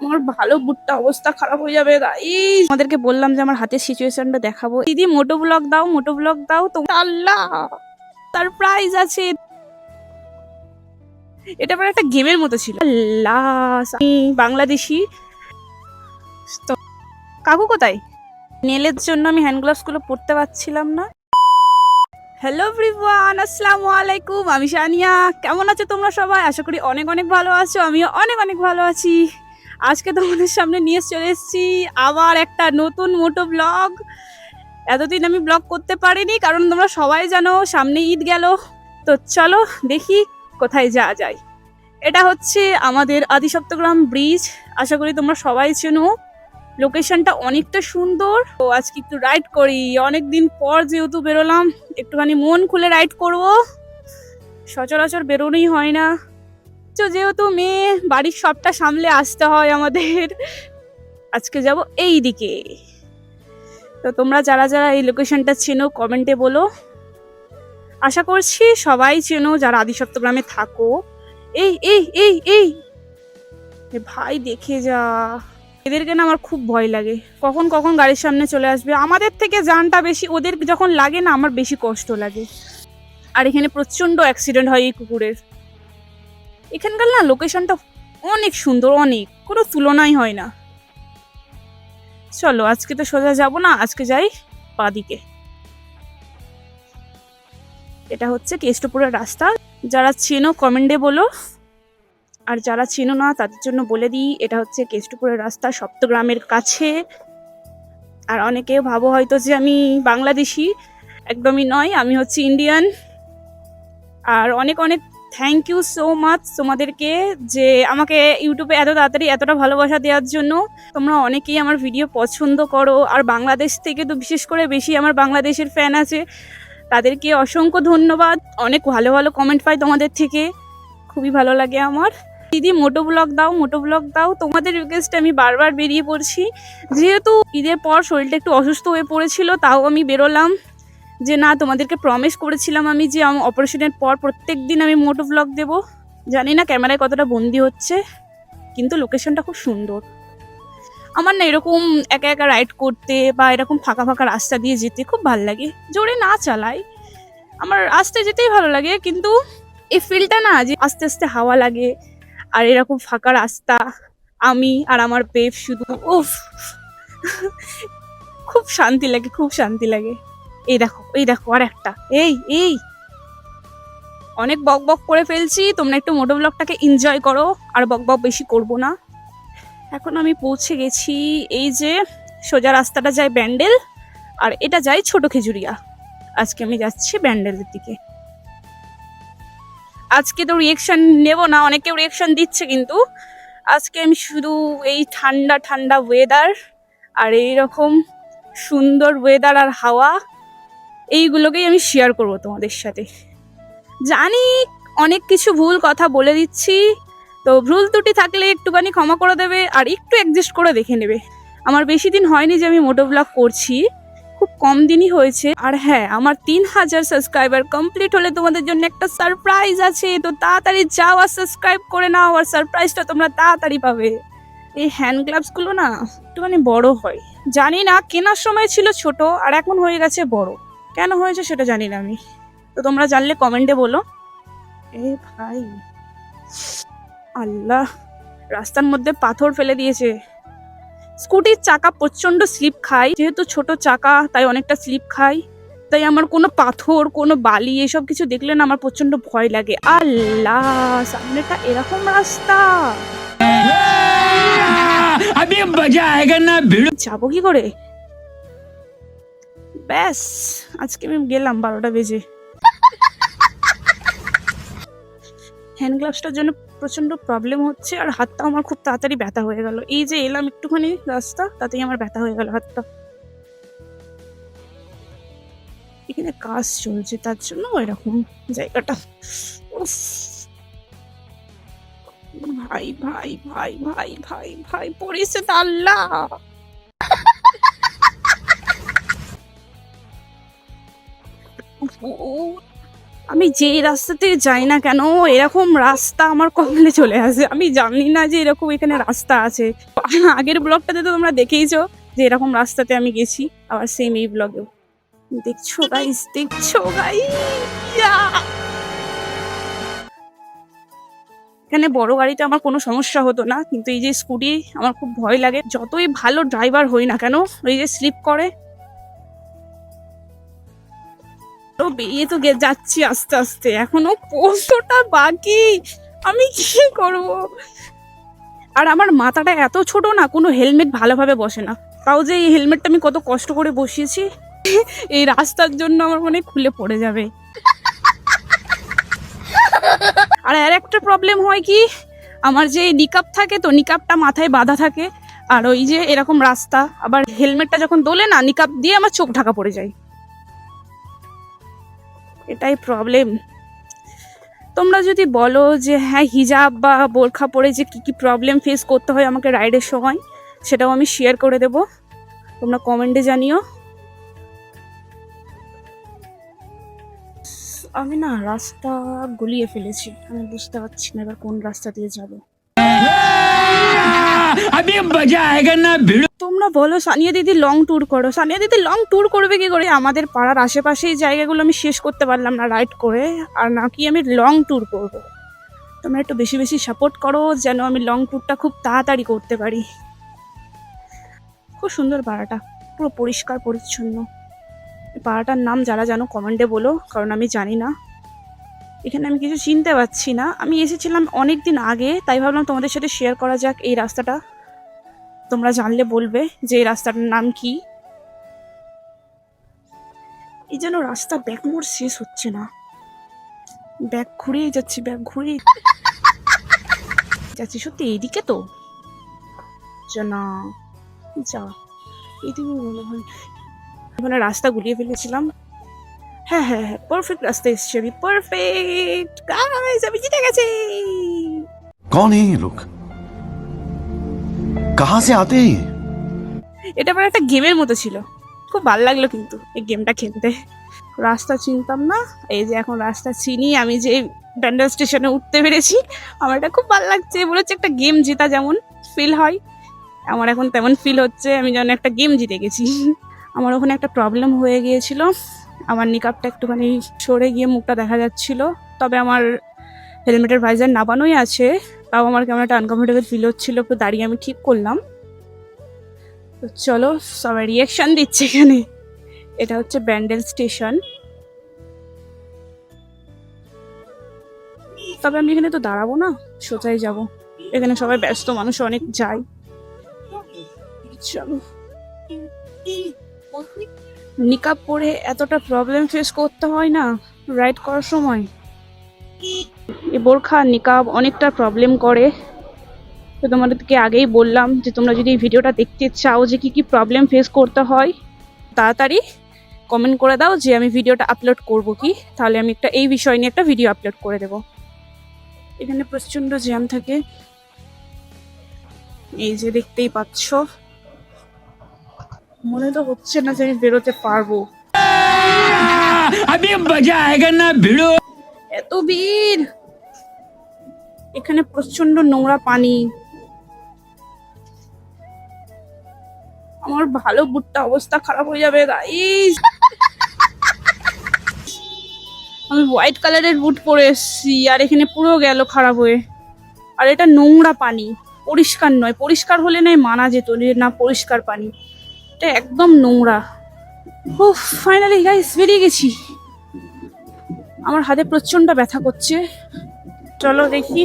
আমার ভালো বুটটা অবস্থা খারাপ হয়ে যাবে গাইস। আমাদেরকে বললাম যে আমার হাতের সিচুয়েশনটা দেখাবো। দিদি মোটো ব্লগ দাও, মোটো ব্লগ দাও। তো আল্লাহ সারপ্রাইজ আছে। এটা আমার একটা গেমের মতো ছিল। আল্লাহ আমি বাংলাদেশি। তো কাকু কোথায়? নেলের জন্য আমি হ্যান্ড গ্লাভস গুলো পরতে পারছিলাম না। হ্যালো এভরিওয়ান, আসসালামু আলাইকুম। আমি সানিয়া। কেমন আছো তোমরা সবাই? আশা করি অনেক অনেক ভালো আছো। আমিও অনেক অনেক ভালো আছি। আজকে তোমাদের সামনে নিয়ে চলে এসেছি আবার একটা নতুন মোটো ব্লগ। এতদিন আমি ব্লগ করতে পারিনি কারণ তোমরা সবাই জানো সামনে ঈদ গেল। তো চলো দেখি কোথায় যাওয়া যায়। এটা হচ্ছে আমাদের আদিসপ্তগ্রাম ব্রিজ। আশা করি তোমরা সবাই চেনো। লোকেশনটা অনেকটা সুন্দর। তো আজকে একটু রাইড করি। অনেকদিন পর যেহেতু বেরোলাম, একটুখানি মন খুলে রাইড করব। সচরাচর বেরোনোই হয় না। তো যেহেতু মেয়ে, বাড়ির সবটা সামলে আসতে হয় আমাদের। আজকে যাব এই দিকে। তো তোমরা যারা যারা এই লোকেশনটা চেনো কমেন্টে বলো। আশা করছি সবাই চেনো যারা আদিসপ্তগ্রামে থাকো। এই এই এই এই ভাই দেখে যা। এদেরকে না আমার খুব ভয় লাগে, কখন কখন গাড়ির সামনে চলে আসবে। আমাদের থেকে জানটা বেশি ওদের যখন লাগে না, আমার বেশি কষ্ট লাগে। আর এখানে প্রচন্ড অ্যাক্সিডেন্ট হয় এই কুকুরের। এখানকার না লোকেশনটা অনেক সুন্দর, অনেক, কোনো তুলনাই হয় না। চলো আজকে তো সোজা যাব না, আজকে যাই বাদিকে। এটা হচ্ছে কেষ্টপুরের রাস্তা। যারা চেনো কমেন্টে বলো, আর যারা চেনো না তাদের জন্য বলে দিই, এটা হচ্ছে কেষ্টপুরের রাস্তা, সপ্তগ্রামের কাছে। আর অনেকে ভাবো হয়তো যে আমি বাংলাদেশি। একদমই নয়, আমি হচ্ছে ইন্ডিয়ান। আর অনেক অনেক থ্যাংক ইউ সো মাচ তোমাদেরকে যে আমাকে ইউটিউবে এত তাড়াতাড়ি এতটা ভালোবাসা দেওয়ার জন্য। তোমরা অনেকেই আমার ভিডিও পছন্দ করো, আর বাংলাদেশ থেকে তো বিশেষ করে বেশি আমার বাংলাদেশের ফ্যান আছে। তাদেরকে অসংখ্য ধন্যবাদ। অনেক ভালো ভালো কমেন্ট পাই তোমাদের থেকে, খুবই ভালো লাগে আমার। দিদি মোটো ব্লগ দাও, মোটো ব্লগ দাও। তোমাদের রিকোয়েস্টে আমি বারবার বেরিয়ে পড়ছি। যেহেতু ঈদের পর শরীরটা একটু অসুস্থ হয়ে পড়েছিল, তাও আমি বেরোলাম। যে না, তোমাদেরকে প্রমিস করেছিলাম আমি যে আমার অপারেশনের পর প্রত্যেক দিন আমি মোটো ব্লগ দেবো। জানি না ক্যামেরায় কতটা বন্দি হচ্ছে, কিন্তু লোকেশনটা খুব সুন্দর। আমার না এরকম একা একা রাইড করতে বা এরকম ফাঁকা ফাঁকা রাস্তা দিয়ে যেতে খুব ভালো লাগে। জোরে না চালাই, আমার আস্তে যেতেই ভালো লাগে। কিন্তু এই ফিলটা না, যে আস্তে আস্তে হাওয়া লাগে আর এরকম ফাঁকা রাস্তা, আমি আর আমার বেব শুধু, উফ, খুব শান্তি লাগে, খুব শান্তি লাগে। এই দেখো, এই দেখো আর একটা। এই এই অনেক বক বক করে ফেলছি, তোমরা একটু মোটো ব্লগটাকে এনজয় করো। আর বক বক বেশি করবো না। এখন আমি পৌঁছে গেছি। এই যে সোজা রাস্তাটা যায় ব্যান্ডেল, আর এটা যায় ছোট খেজুরিয়া। আজকে আমি যাচ্ছি ব্যান্ডেলের দিকে। আজকে তো রিয়েকশন নেব না, অনেকেও রিয়েকশন দিচ্ছে, কিন্তু আজকে আমি শুধু এই ঠান্ডা ঠান্ডা ওয়েদার আর এইরকম সুন্দর ওয়েদার আর হাওয়া, এইগুলোকেই আমি শেয়ার করব তোমাদের সাথে। জানি অনেক কিছু ভুল কথা বলে দিচ্ছি, তো ভুল ত্রুটি থাকলে একটুখানি ক্ষমা করে দেবে আর একটু অ্যাডজাস্ট করে দেখে নেবে। আমার বেশি দিন হয়নি যে আমি মোটো ব্লগ করছি, খুব কম দিনই হয়েছে। আর হ্যাঁ, আমার 3000 সাবস্ক্রাইবার কমপ্লিট হলে তোমাদের জন্য একটা সারপ্রাইজ আছে। তো তাড়াতাড়ি যাও আর সাবস্ক্রাইব করে নাও, আর সারপ্রাইজটা তোমরা তাড়াতাড়ি পাবে। এই হ্যান্ড গ্লাভসগুলো না একটুখানি বড় হয়, জানি না, কেনার সময় ছিল ছোট আর এখন হয়ে গেছে বড়। কেন হয়েছে সেটা জানি না আমি। তো তোমরা জানলে কমেন্টে বলো। এ ভাই, আল্লাহ, রাস্তার মধ্যে পাথর ফেলে দিয়েছে। স্কুটির চাকা প্রচন্ড স্লিপ খায়, যেহেতু ছোট চাকা তাই অনেকটা স্লিপ খায়। তাই আমার কোনো পাথর, কোনো বালি এসব কিছু দেখলে না আমার প্রচন্ড ভয় লাগে। আল্লাহ, সামনেটা এরকম রাস্তা, আমি মজা আয়েগা না, যাবো কি করে? ব্যাস, আজকে আমি গেলাম 12টা বেজে। হ্যান্ড গ্লাভসটার জন্য প্রচন্ড প্রবলেম হচ্ছে, আর হাতটা আমার খুব তাড়াতাড়ি ব্যথা হয়ে গেল। এই যে এলাম একটুখানি রাস্তা, তাতেই আমার ব্যথা হয়ে গেল হাতটা। এখানে কাজ চলছে, তার জন্য এরকম জায়গাটা। উফ, ভাই ভাই ভাই ভাই ভাই ভাই পড়েছে তা আল্লাহ। আমি যেই রাস্তাতে যাই না কেন এরকম রাস্তা আমার কপালে চলে আসে। আমি জানি না যে এরকম এখানে রাস্তা আছে। আগের ব্লগটাতে তো তোমরা দেখেইছো যে এরকম রাস্তাতে আমি গেছি, আবার সেম এই ব্লগেও। দেখছো গাইস, দেখছো গাইস, এখানে বড় গাড়িতে আমার কোনো সমস্যা হতো না, কিন্তু এই যে স্কুটি আমার খুব ভয় লাগে। যতই ভালো ড্রাইভার হই না কেন ওই যে স্লিপ করে। তো বেরিয়ে তো যাচ্ছি আস্তে আস্তে, এখনো কতটা বাকি, আমি কি করব। আর আমার মাথাটা এত ছোট না, কোনো হেলমেট ভালোভাবে বসে না। তাও যে এই হেলমেটটা আমি কত কষ্ট করে বসিয়েছি, এই রাস্তার জন্য আমার মনে খুলে পড়ে যাবে। আর একটা প্রবলেম হয় কি, আমার যে নিকাপ থাকে তো নিকাপটা মাথায় বাঁধা থাকে, আর ওই যে এরকম রাস্তা, আবার হেলমেটটা যখন দোলে না নিকাপ দিয়ে আমার চোখ ঢাকা পড়ে যায়, এটাই প্রবলেম। তোমরা যদি বলো যে হ্যাঁ হিজাব বা বোরখা পরে যে কি কি প্রবলেম ফেস করতে হয় আমাকে রাইডের সময়, সেটাও আমি শেয়ার করে দেব, তোমরা কমেন্টে জানিও। আমি না রাস্তা গুলিয়ে ফেলেছি, আমি বুঝতে পারছি না এবার কোন রাস্তা দিয়ে যাবো। তোমরা বলো সানিয়া দিদি লং ট্যুর করো, সানিয়া দিদি লং ট্যুর করবে কি করে? আমাদের পাড়ার আশেপাশে এই জায়গাগুলো আমি শেষ করতে পারলাম না রাইড করে, আর নাকি আমি লং ট্যুর করব। তোমরা একটু বেশি বেশি সাপোর্ট করো যেন আমি লং ট্যুরটা খুব তাড়াতাড়ি করতে পারি। খুব সুন্দর পাড়াটা, পুরো পরিষ্কার পরিচ্ছন্ন। পাড়াটার নাম যারা জানো কমেন্টে বলো, কারণ আমি জানি না, এখানে আমি কিছু চিনতে পারছি না। আমি এসেছিলাম অনেক দিন আগে, তাই ভাবলাম তোমাদের সাথে শেয়ার করা যাক এই রাস্তাটা। তোমরা জানলে বলবে যে এই রাস্তাটার নাম কি। এই যেন রাস্তা ব্যাক মোড় শেষ হচ্ছে না, ব্যাক ঘুরেই যাচ্ছি, ব্যাক ঘুরেই যাচ্ছি। সত্যি এইদিকে তো না, যা এইদিকে মনে হয়। ওখানে রাস্তা গুলিয়ে ফেলেছিলাম। হ্যাঁ হ্যাঁ হ্যাঁ, পারফেক্ট রাস্তা এসছি আমি, পারফেক্ট গাইস, আমি জিতে গেছি। कौन है ये लोग, कहां से आते हैं ये? এটা আমার একটা গেমের মতো ছিল, খুব ভালো লাগলো কিন্তু এই গেমটা খেলতে। রাস্তা চিনতাম না, এই যে এখন রাস্তা চিনি। আমি যে ব্যান্ডেল স্টেশনে উঠতে পেরেছি, আমার এটা খুব ভালো লাগছে। মনে হচ্ছে একটা গেম জেতা যেমন ফিল হয়, আমার এখন তেমন ফিল হচ্ছে আমি যেন একটা গেম জিতে গেছি। আমার ওখানে একটা প্রবলেম হয়ে গিয়েছিল, আমার নিকাবটা একটুখানি সরে গিয়ে মুখটা দেখা যাচ্ছিল, তবে আমার হেলমেটের ভাইজার নামানোই আছে, তাও আমার কেমন একটা আনকমফোর্টেবল ফিল হচ্ছিল। একটু দাঁড়িয়ে আমি ঠিক করলাম। তো চলো সবাই রিয়াকশন দিচ্ছে এখানে। এটা হচ্ছে ব্যান্ডেল স্টেশন, তবে আমি এখানে তো দাঁড়াবো না, সোজাই যাব। এখানে সবাই ব্যস্ত মানুষ অনেক যায়। চলো, নিকাব পরে এতটা প্রবলেম ফেস করতে হয় না রাইড করার সময়। এই বোরখা নিকাব অনেকটা প্রবলেম করে। তো তোমাদেরকে আগেই বললাম যে তোমরা যদি এই ভিডিওটা দেখতে চাও যে কি কি প্রবলেম ফেস করতে হয়, তাড়াতাড়ি কমেন্ট করে দাও যে আমি ভিডিওটা আপলোড করব কি, তাহলে আমি একটা এই বিষয় নিয়ে একটা ভিডিও আপলোড করে দেব। এখানে প্রচন্ড জ্যাম থাকে, এই যে দেখতেই পাচ্ছ। মনে তো হচ্ছে না যে আমি বেরোতে পারবো, এত ভিড়। এখানে প্রচন্ড নোংরা পানি, আমার ভালো বুটটা অবস্থা খারাপ হয়ে যাবে গাইস। আমি হোয়াইট কালারের বুট পরে এসেছি, আর এখানে পুরো গেল খারাপ হয়ে। আর এটা নোংরা পানি, পরিষ্কার নয়। পরিষ্কার হলে নয় মানা যেত, না পরিষ্কার পানি, এটা একদম নোংরা। ও ফাইনালি গাইস বেরিয়ে গেছি। আমার হাতে প্রচন্ড ব্যথা করছে, চলো দেখি।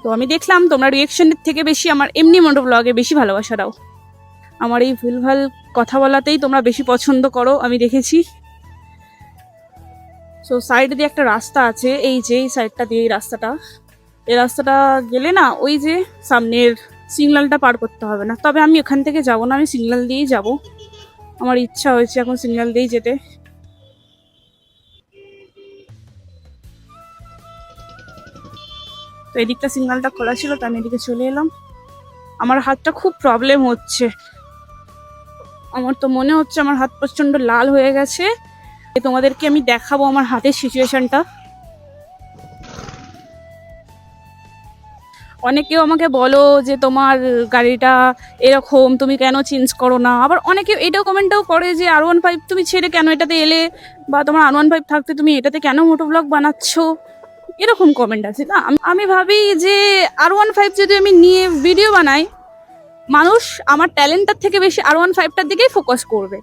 তো আমি দেখলাম তোমরা রিয়েকশনের থেকে বেশি আমার এমনি মোটো ব্লগে বেশি ভালোবাসা দাও। আমার এই ভুলভাল কথা বলাতেই তোমরা বেশি পছন্দ করো, আমি দেখেছি। সো সাইড দিয়ে একটা রাস্তা আছে, এই যে এই সাইডটা দিয়ে এই রাস্তাটা গেলে না ওই যে সামনের সিগন্যালটা পার করতে হবে না। তবে আমি ওখান থেকে যাব না, আমি সিগন্যাল দিয়েই যাব। আমার ইচ্ছা হয়েছে এখন সিগন্যাল দিয়েই যেতে। তো এদিকটা সিগন্যালটা খোলা ছিল, তো আমি এদিকে চলে এলাম। আমার হাতটা খুব প্রবলেম হচ্ছে, আমার তো মনে হচ্ছে আমার হাত প্রচন্ড লাল হয়ে গেছে। তোমাদেরকে আমি দেখাবো আমার হাতের সিচুয়েশনটা। অনেকেও আমাকে বলো যে তোমার গাড়িটা এরকম, তুমি কেন চেঞ্জ করো না। আবার অনেকে এটাও কমেন্টও করে যে R15 তুমি ছেড়ে কেন এটাতে এলে, বা তোমার R15 থাকতে তুমি এটাতে কেন মোটো ব্লগ বানাচ্ছ, এরকম কমেন্ট আছে না। আমি ভাবি যে R15 যদি আমি নিয়ে ভিডিও বানাই, মানুষ আমার ট্যালেন্টটার থেকে বেশি R15টার দিকেই ফোকাস করবে।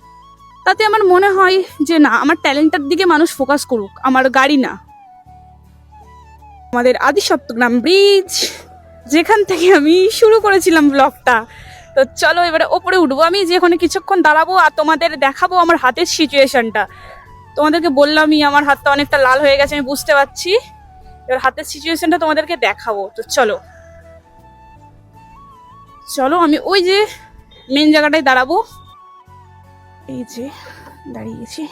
তাতে আমার মনে হয় যে না, আমার ট্যালেন্টটার দিকে মানুষ ফোকাস করুক, আমার গাড়ি না। আমাদের আদি সপ্তগ্রাম ব্রিজ, যেখান থেকে আমি শুরু করেছিলাম ব্লগটা। তো চলো এবারে ওপরে উঠবো, আমি যেখানে কিছুক্ষণ দাঁড়াবো আর তোমাদের দেখাবো আমার হাতের সিচুয়েশনটা। তোমাদেরকে বললামই আমার হাতটা অনেকটা লাল হয়ে গেছে, আমি বুঝতে পারছি। এবার হাতের সিচুয়েশনটা তোমাদেরকে দেখাবো। তো চলো চলো আমি ওই যে মেন জায়গাটায় দাঁড়াবো, এই যে দাঁড়িয়ে গেছি,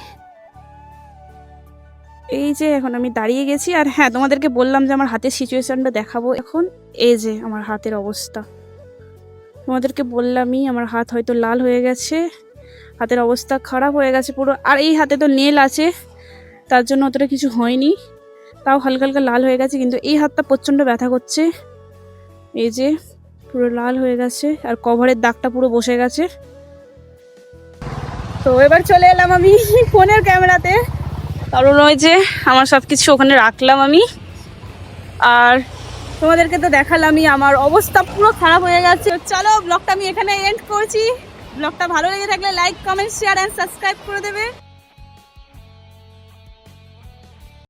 এই যে এখন আমি দাঁড়িয়ে গেছি। আর হ্যাঁ, তোমাদেরকে বললাম যে আমার হাতের সিচুয়েশনটা দেখাবো এখন। এই যে আমার হাতের অবস্থা, তোমাদেরকে বললামই আমার হাত হয়তো লাল হয়ে গেছে, হাতের অবস্থা খারাপ হয়ে গেছে পুরো। আর এই হাতে তো নেল আছে, তার জন্য অতটা কিছু হয়নি, তাও হালকা হালকা লাল হয়ে গেছে। কিন্তু এই হাতটা প্রচণ্ড ব্যথা করছে, এই যে পুরো লাল হয়ে গেছে, আর কভারের দাগটা পুরো বসে গেছে। তো এবার চলে এলাম আমি ফোনের ক্যামেরাতে, কারণ ওই যে আমার সব কিছু ওখানে রাখলাম আমি। আর তোমাদেরকে তো দেখালামই আমার অবস্থা পুরো খারাপ হয়ে গেছে। চলো ব্লগটা আমি এখানে এন্ড করছি। ব্লগটা ভালো লেগে থাকলে like, comment, share and subscribe করে দেবে।